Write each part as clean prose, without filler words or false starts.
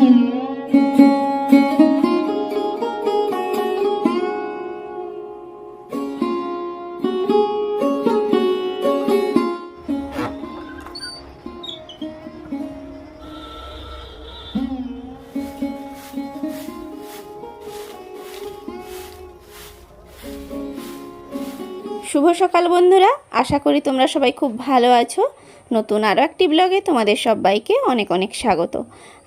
শুভ সকাল বন্ধুরা, আশা করি তোমরা সবাই খুব ভালো আছো। নতুন আরও একটি ব্লগে তোমাদের সবাইকে অনেক অনেক স্বাগত।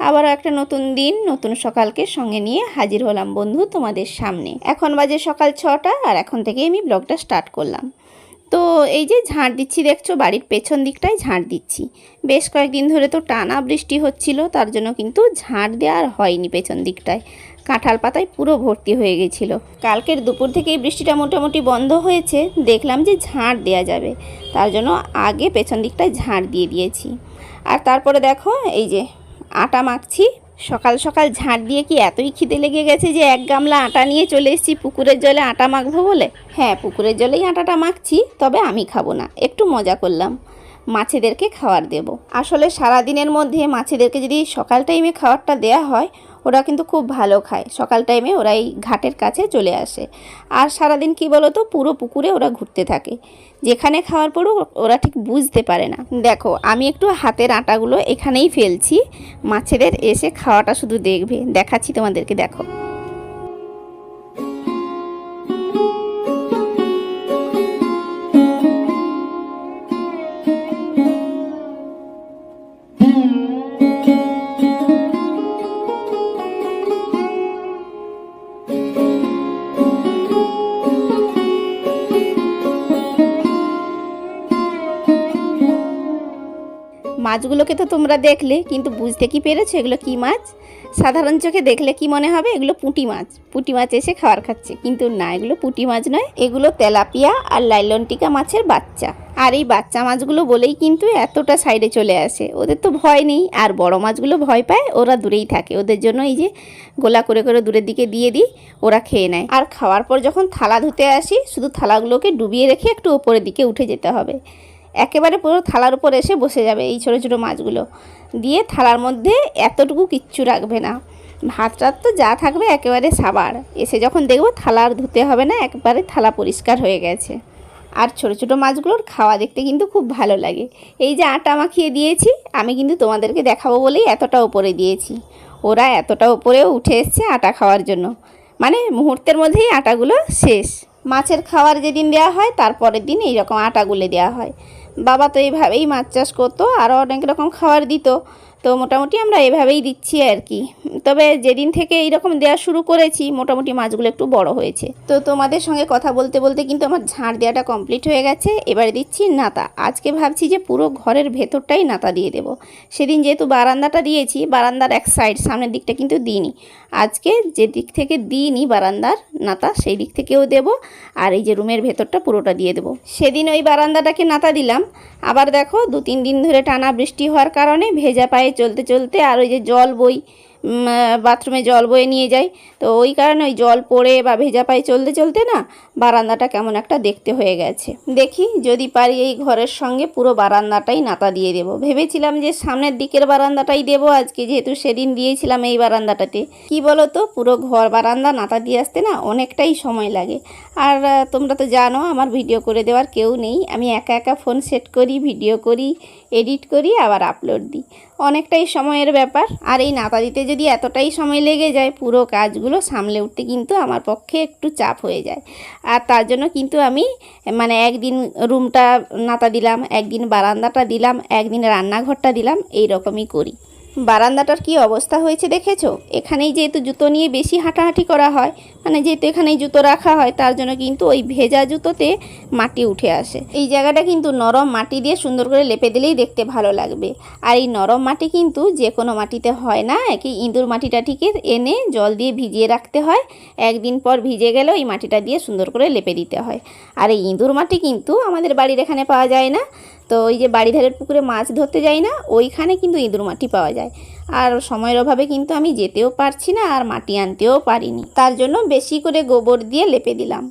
আবারও একটা নতুন দিন, নতুন সকালকে সঙ্গে নিয়ে হাজির হলাম বন্ধু তোমাদের সামনে। এখন বাজে সকাল 6টা, আর এখন থেকে আমি ব্লগটা স্টার্ট করলাম। তো এই যে ঝাঁট দিচ্ছি দেখছো, বাড়ির পেছন দিকটায় ঝাঁট দিচ্ছি। বেশ কয়েকদিন ধরে তো টানা বৃষ্টি হচ্ছিল, তার জন্য কিন্তু ঝাঁট দেওয়া আর হয়নি। পেছন দিকটায় কাঁঠাল পাতায় পুরো ভর্তি হয়ে গেছিল। কালকের দুপুর থেকেই বৃষ্টিটা মোটামুটি বন্ধ হয়েছে, দেখলাম যে ঝাঁট দেওয়া যাবে, তার জন্য আগে পেছন দিকটায় ঝাঁট দিয়ে দিয়েছি। আর তারপরে দেখো এই যে আটা মাখছি। সকাল সকাল ঝাঁট দিয়ে কি এতই খিদে লেগে গেছে যে এক গামলা আটা নিয়ে চলে এসেছি পুকুরের জলে আটা মাখবো বলে। হ্যাঁ, পুকুরের জলেই আটাটা মাখছি, তবে আমি খাবো না, একটু মজা করলাম, মাছেদেরকে খাবার দেব। আসলে সারাদিনের মধ্যে মাছেদেরকে যদি সকাল টাইমে খাবারটা দেয়া হয়, ওরা কিন্তু খুব ভালো খায়। সকাল টাইমে ওরা এই ঘাটের কাছে চলে আসে, আর সারাদিন কি বলো তো, পুরো পুকুরে ওরা ঘুরতে থাকে। যেখানে খাওয়ার পরও ওরা ঠিক বুঝতে পারে না। দেখো, আমি একটু হাতের আটাগুলো এখানেই ফেলছি, মাছেদের এসে খাওয়াটা শুধু দেখবে। দেখাচ্ছি তোমাদেরকে, দেখো। মাছগুলোকে তো তোমরা দেখলে, কিন্তু বুঝতে কি পেরেছো এগুলো কি মাছ? সাধারণ চোখে দেখলে কি মনে হবে এগুলো পুঁটি মাছ। পুঁটি মাছ এসে খাবার খাচ্ছে, কিন্তু না, এগুলো পুঁটি মাছ নয়, এগুলো তেলাপিয়া আর লাইলনটিকা মাছের বাচ্চা। আর এই বাচ্চা মাছগুলো বলেই কিন্তু এতটা সাইডে চলে আসে। ওদের তো ভয় নেই, আর বড় মাছগুলো ভয় পায়, ওরা দূরেই থাকে। ওদের জন্য এই যে গোলা করে করে দূরের দিকে দিয়ে দিই, ওরা খেয়ে নেয়। আর খাওয়ার পর যখন থালা ধুতে আসি, শুধু থালাগুলোকে ডুবিয়ে রেখে একটু ওপরের দিকে উঠে যেতে হবে। একেবারে পুরো থালার উপর এসে বসে যাবে এই ছোটো ছোটো মাছগুলো, দিয়ে থালার মধ্যে এতটুকু কিচ্ছু রাখবে না। ভাত টাত তো যা থাকবে একেবারে সাবার। এসে যখন দেখবো থালা আর ধুতে হবে না, একবারে থালা পরিষ্কার হয়ে গেছে। আর ছোটো ছোটো মাছগুলোর খাওয়া দেখতে কিন্তু খুব ভালো লাগে। এই যে আটা মাখিয়ে দিয়েছি, আমি কিন্তু তোমাদেরকে দেখাবো বলেই এতটা উপরে দিয়েছি। ওরা এতটা উপরেও উঠে এসছে আটা খাওয়ার জন্য, মানে মুহূর্তের মধ্যেই আটাগুলো শেষ। মাছের খাবার যেদিন দেওয়া হয়, তারপরের দিন এইরকম আটা গুলে দেওয়া হয়। বাবা তো এইভাবেই মাছ চাষ করতো, আরও অনেক রকম খাবার দিত, তো মোটামুটি আমরা এভাবেই দিচ্ছি আর কি। তবে যেদিন থেকে এইরকম দেওয়া শুরু করেছি, মোটামুটি মাছগুলো একটু বড় হয়েছে। তো তোমাদের সঙ্গে কথা বলতে বলতে কিন্তু আমার ঝাড় দেওয়াটা কমপ্লিট হয়ে গেছে। এবারে দিচ্ছি নাতা। আজকে ভাবছি যে পুরো ঘরের ভেতরটাই নাতা দিয়ে দেব। সেদিন যেহেতু বারান্দাটা দিয়েছি, বারান্দার এক সাইড, সামনের দিকটা কিন্তু দিইনি। আজকে যে দিক থেকে দিইনি বারান্দার নাতা, সেই দিক থেকেও দেব। আর এই যে রুমের ভেতরটা পুরোটা দিয়ে দেবো। সেদিন ওই বারান্দাটাকে নাতা দিলাম, আবার দেখো 2-3 দিন ধরে টানা বৃষ্টি হওয়ার কারণে ভেজা পায়ে চলতে চলতে, আর ওই যে জল বই, বাথরুমে জল বয়ে নিয়ে যাই, তো ওই কারণে ওই জল পড়ে বা ভেজা পায়ে চলতে চলতে না বারান্দাটা কেমন একটা দেখতে হয়ে গেছে। দেখি যদি পারি এই ঘরের সঙ্গে পুরো বারান্দাটাই নাতা দিয়ে দেব। ভেবেছিলাম যে সামনের দিকের বারান্দাটাই দেবো আজকে, যেহেতু সেদিন দিয়েছিলাম এই বারান্দাটাতে। কি বলো তো, পুরো ঘর বারান্দা নাতা দিয়ে আসতে না অনেকটাই সময় লাগে। আর তোমরা তো জানো আমার ভিডিও করে দেওয়ার কেউ নেই, আমি একা একা ফোন সেট করি, ভিডিও করি, এডিট করি, আবার আপলোড দিই। অনেকটাই সময়ের ব্যাপার। আর এই নাতা দিতে যদি এতটাই সময় লেগে যায়, পুরো কাজগুলো সামলে উঠতে কিন্তু আমার পক্ষে একটু চাপ হয়ে যায়। আর তার জন্য কিন্তু আমি মানে একদিন রুমটা নাতা দিলাম, একদিন বারান্দাটা দিলাম, একদিন রান্নাঘরটা দিলাম, এই রকমই করি। বারান্দাটার কি অবস্থা হয়েছে দেখেছো? এখানেই যেহেতু জুতো নিয়ে বেশি হাঁটাহাঁটি করা হয়, মানে যেহেতু এখানেই জুতো রাখা হয়, তার জন্য কিন্তু ওই ভেজা জুতোতে মাটি উঠে আসে। এই জায়গাটা কিন্তু নরম মাটি দিয়ে সুন্দর করে লেপে দিলেই দেখতে ভালো লাগবে। আর এই নরম মাটি কিন্তু যে কোনো মাটিতে হয় না, একই ইঁদুর মাটিটা ঠিকই এনে জল দিয়ে ভিজিয়ে রাখতে হয়। একদিন পর ভিজে গেলে ওই মাটিটা দিয়ে সুন্দর করে লেপে দিতে হয়। আর এই ইঁদুর মাটি কিন্তু আমাদের বাড়ির এখানে পাওয়া যায় না। তো ওই যে বাড়ি ধারের পুকুরে মাছ ধরতে যাই না, ওইখানে কিন্তু ইঁদুর মাটি পাওয়া যায়। আর সময়ের অভাবে কিন্তু আমি যেতেও পারছি না, আর মাটি আনতেও পারিনি, তার জন্য বেশি করে গোবর দিয়ে লেপে দিলাম।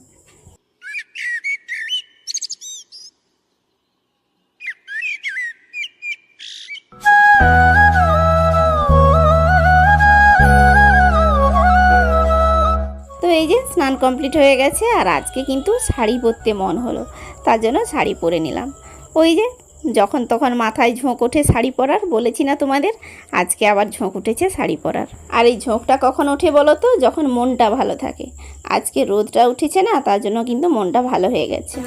এই যে স্নান কমপ্লিট হয়ে গেছে, আর আজকে কিন্তু শাড়ি পরতে মন হলো, তার জন্য শাড়ি পরে নিলাম। ওই যে যখন তখন মাথায় ঝোঁক ওঠে শাড়ি পরার, বলেছি না তোমাদের, আজকে আবার ঝোঁক উঠেছে শাড়ি পরার। আর এই ঝোঁকটা কখন ওঠে বলো তো? যখন মনটা ভালো থাকে। আজকে রোদটা উঠেছে না, তার জন্য কিন্তু মনটা ভালো হয়ে গেছে।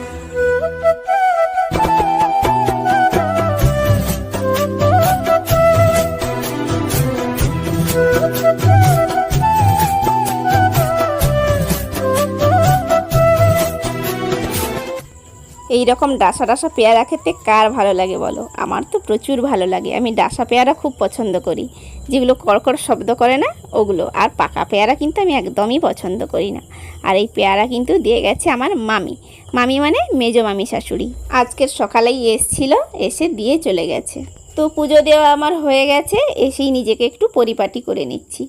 এই রকম ডাসা ডাসা পেয়ারা খেতে কার ভালো লাগে বলো? আমার তো প্রচুর ভালো লাগে। আমি ডাসা পেয়ারা খুব পছন্দ করি, যেগুলো কড়কড় শব্দ করে না ওগুলো। আর পাকা পেয়ারা কিন্তু আমি একদমই পছন্দ করি না। আর এই পেয়ারা কিন্তু দিয়ে গেছে আমার মামি। মামি মানে মেজো মামি শাশুড়ি। আজকের সকালেই এসছিল, এসে দিয়ে চলে গেছে। তো পুজো দেওয়া আমার হয়ে গেছে, এসেই নিজেকে একটু পরিপাটি করে নিচ্ছি।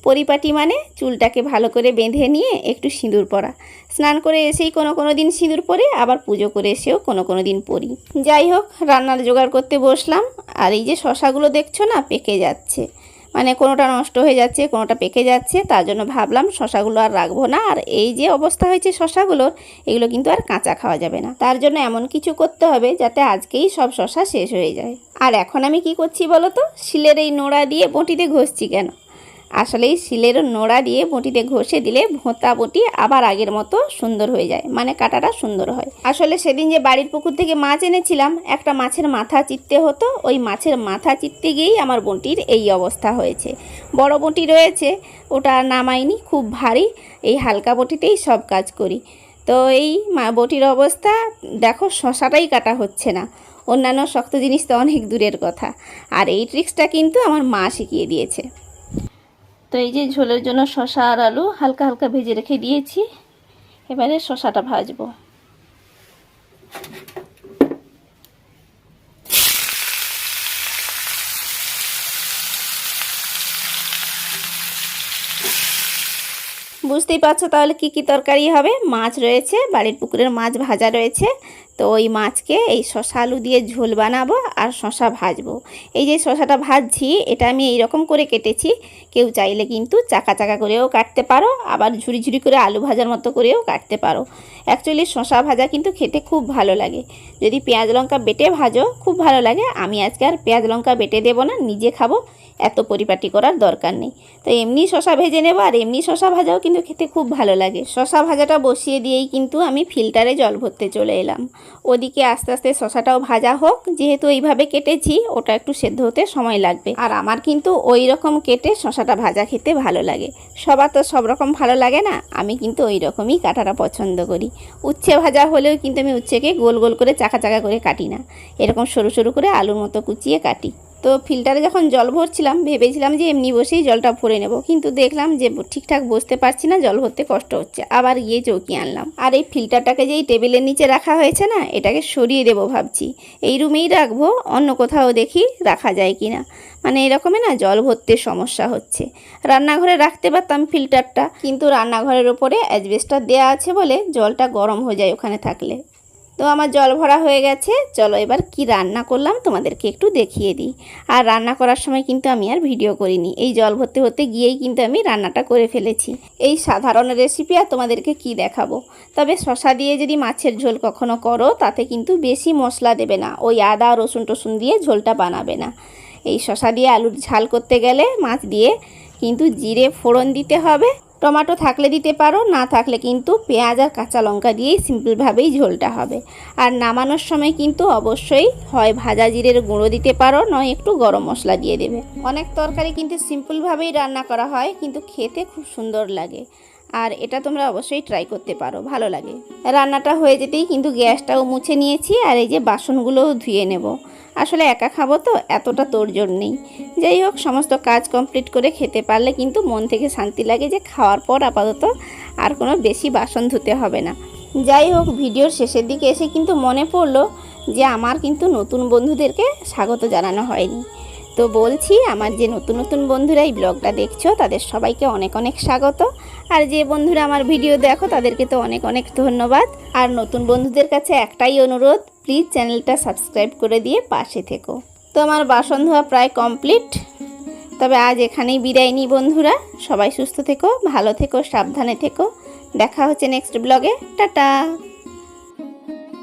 পরিপাটি মানে চুলটাকে ভালো করে বেঁধে নিয়ে একটু সিঁদুর পরা। স্নান করে এসেই কোনো দিন সিঁদুর পরে, আবার পুজো করে এসেও কোনো দিন পরি। যাই হোক, রান্নার জোগাড় করতে বসলাম। আর এই যে শশাগুলো দেখছো না, পেকে যাচ্ছে, মানে কোনোটা নষ্ট হয়ে যাচ্ছে, কোনোটা পেকে যাচ্ছে। তার জন্য ভাবলাম শশাগুলো আর রাখবো না। আর এই যে অবস্থা হয়েছে শশাগুলোর, এগুলো কিন্তু আর কাঁচা খাওয়া যাবে না। তার জন্য এমন কিছু করতে হবে যাতে আজকেই সব শশা শেষ হয়ে যায়। আর এখন আমি কি করছি বলো তো? শিলের এই নোড়া দিয়ে বটিতে ঘষছি। কেন? আসলে এই শিলের নোড়া দিয়ে বটিতে ঘষে দিলে ভোঁতা বটি আবার আগের মতো সুন্দর হয়ে যায়, মানে কাটাটা সুন্দর হয়। আসলে সেদিন যে বাড়ির পুকুর থেকে মাছ এনেছিলাম, একটা মাছের মাথা চিত্তে হতো। ওই মাছের মাথা চিত্তে গিয়েই আমার বটির এই অবস্থা হয়েছে। বড় বটি রয়েছে, ওটা নামাইনি, খুব ভারী। এই হালকা বটিতেই সব কাজ করি। তো এই বটির অবস্থা দেখো, শশাটাই কাটা হচ্ছে না। অন্যান্য শক্ত জিনিস তো অনেক দূরের কথা। আর এই ট্রিক্সটা কিন্তু আমার মা শিখিয়ে দিয়েছে। তো এই যে ঝোলের জন্য শশা আর আলু হালকা হালকা ভেজে রেখে দিয়েছি। এবারে শশাটা ভাজবো। বুঝতেই পারছো তাহলে কি কি তরকারি হবে। মাছ রয়েছে, বাড়ির পুকুরের মাছ ভাজা রয়েছে। তো ওই মাছকে এই শশা আলু দিয়ে ঝোল বানাবো আর শশা ভাজবো। এই যে শশাটা ভাজছি, এটা আমি এই রকম করে কেটেছি। কেউ চাইলে কিন্তু চাকা চাকা করেও কাটতে পারো, আবার ঝুরি ঝুরি করে আলু ভাজার মতো করেও কাটতে পারো। অ্যাকচুয়ালি শশা ভাজা কিন্তু খেতে খুব ভালো লাগে। যদি পেঁয়াজ লঙ্কা বেটে ভাজো খুব ভালো লাগে। আমি আজকে আর পেঁয়াজ লঙ্কা বেটে দেবো না, নিজে খাবো, এত পরিপাটি করার দরকার নেই। তো এমনি শশা ভেজে নেবো, আর এমনি শশা ভাজাও কিন্তু খেতে খুব ভালো লাগে। শশা ভাজাটা বসিয়ে দিয়েই কিন্তু আমি ফিল্টারে জল ভরতে চলে এলাম। ওদিকে আস্তে আস্তে শশাটাও ভাজা হোক, যেহেতু এইভাবে কেটেছি ওটা একটু সেদ্ধ হতে সময় লাগবে। আর আমার কিন্তু ওই রকম কেটে শশাটা ভাজা খেতে ভালো লাগে। সবার তো সব রকম ভালো লাগে না, আমি কিন্তু ওই রকমই কাটাটা পছন্দ করি। উচ্ছে ভাজা হলেও কিন্তু আমি উচ্ছেকে গোল গোল করে চাকা চাকা করে কাটি না, এরকম সরু সরু করে আলুর মতো কুচিয়ে কাটি। তো ফিল্টারে যখন জল ভরছিলাম ভেবেছিলাম যে এমনি বসেই জলটা ভরে নেব, কিন্তু দেখলাম যে ঠিকঠাক বসতে পারছি না, জল ভরতে কষ্ট হচ্ছে। আবার গিয়ে চৌকি আনলাম। আর এই ফিল্টারটাকে যেই টেবিলের নিচে রাখা হয়েছে না, এটাকে সরিয়ে দেবো ভাবছি। এই রুমেই রাখবো, অন্য কোথাও দেখি রাখা যায় কি না। মানে এরকমই না, জল ভরতে সমস্যা হচ্ছে। রান্নাঘরে রাখতে পারতাম ফিল্টারটা, কিন্তু রান্নাঘরের ওপরে অ্যাজবেস্টার দেওয়া আছে বলে জলটা গরম হয়ে যায় ওখানে থাকলে। তো আমার জল ভরা হয়ে গেছে। চলো এবার কি রান্না করলাম তোমাদেরকে একটু দেখিয়ে দিই। আর রান্না করার সময় কিন্তু আমি আর ভিডিও করিনি, এই জল ভরতে হতে গিয়েই কিন্তু আমি রান্নাটা করে ফেলেছি। এই সাধারণ রেসিপি আর তোমাদেরকে কি দেখাবো। তবে শশা দিয়ে যদি মাছের ঝোল কখনো করো, তাতে কিন্তু বেশি মশলা দেবে না, ওই আদা রসুন টসুন দিয়ে ঝোলটা বানাবে না। এই শশা দিয়ে আলুর ঝাল করতে গেলে মাছ দিয়ে কিন্তু জিরে ফোড়ন দিতে হবে। টমেটো থাকলে দিতে পারো, না থাকলে কিন্তু পেঁয়াজ আর কাঁচা লঙ্কা দিয়েই সিম্পলভাবেই ঝোলটা হবে। আর নামানোর সময় কিন্তু অবশ্যই হয় ভাজা জিরের গুঁড়ো দিতে পারো, নয় একটু গরম মশলা দিয়ে দেবে। অনেক তরকারি কিন্তু সিম্পলভাবেই রান্না করা হয়, কিন্তু খেতে খুব সুন্দর লাগে। আর এটা তোমরা অবশ্যই ট্রাই করতে পারো, ভালো লাগে। রান্নাটা হয়ে যেতেই কিন্তু গ্যাসটাও মুছে নিয়েছি, আর এই যে বাসনগুলোও ধুয়ে নেব। আসলে একা খাবো তো, এতটা তোড়জোড় নেই। যাই হোক, সমস্ত কাজ কমপ্লিট করে খেতে পারলে কিন্তু মন থেকে শান্তি লাগে যে খাওয়ার পর আপাতত আর কোনো বেশি বাসন ধুতে হবে না। যাই হোক, ভিডিওর শেষের দিকে এসে কিন্তু মনে পড়লো যে আমার কিন্তু নতুন বন্ধুদেরকে স্বাগত জানানো হয়নি। তো বলছি, আমার যে নতুন নতুন বন্ধুরা এই ব্লগটা দেখছো তাদের সবাইকে অনেক অনেক স্বাগত। আর যে বন্ধুরা আমার ভিডিও দেখো তাদেরকে তো অনেক অনেক ধন্যবাদ। আর নতুন বন্ধুদের কাছে একটাই অনুরোধ, প্লিজ চ্যানেলটা সাবস্ক্রাইব করে দিয়ে পাশে থেকো। তো আমার বাসন ধোয়া প্রায় কমপ্লিট। তবে আজ এখানেই বিদায় নিই বন্ধুরা। সবাই সুস্থ থেকো, ভালো থেকো, সাবধানে থেকো। দেখা হচ্ছে নেক্সট ব্লগে। টাটা।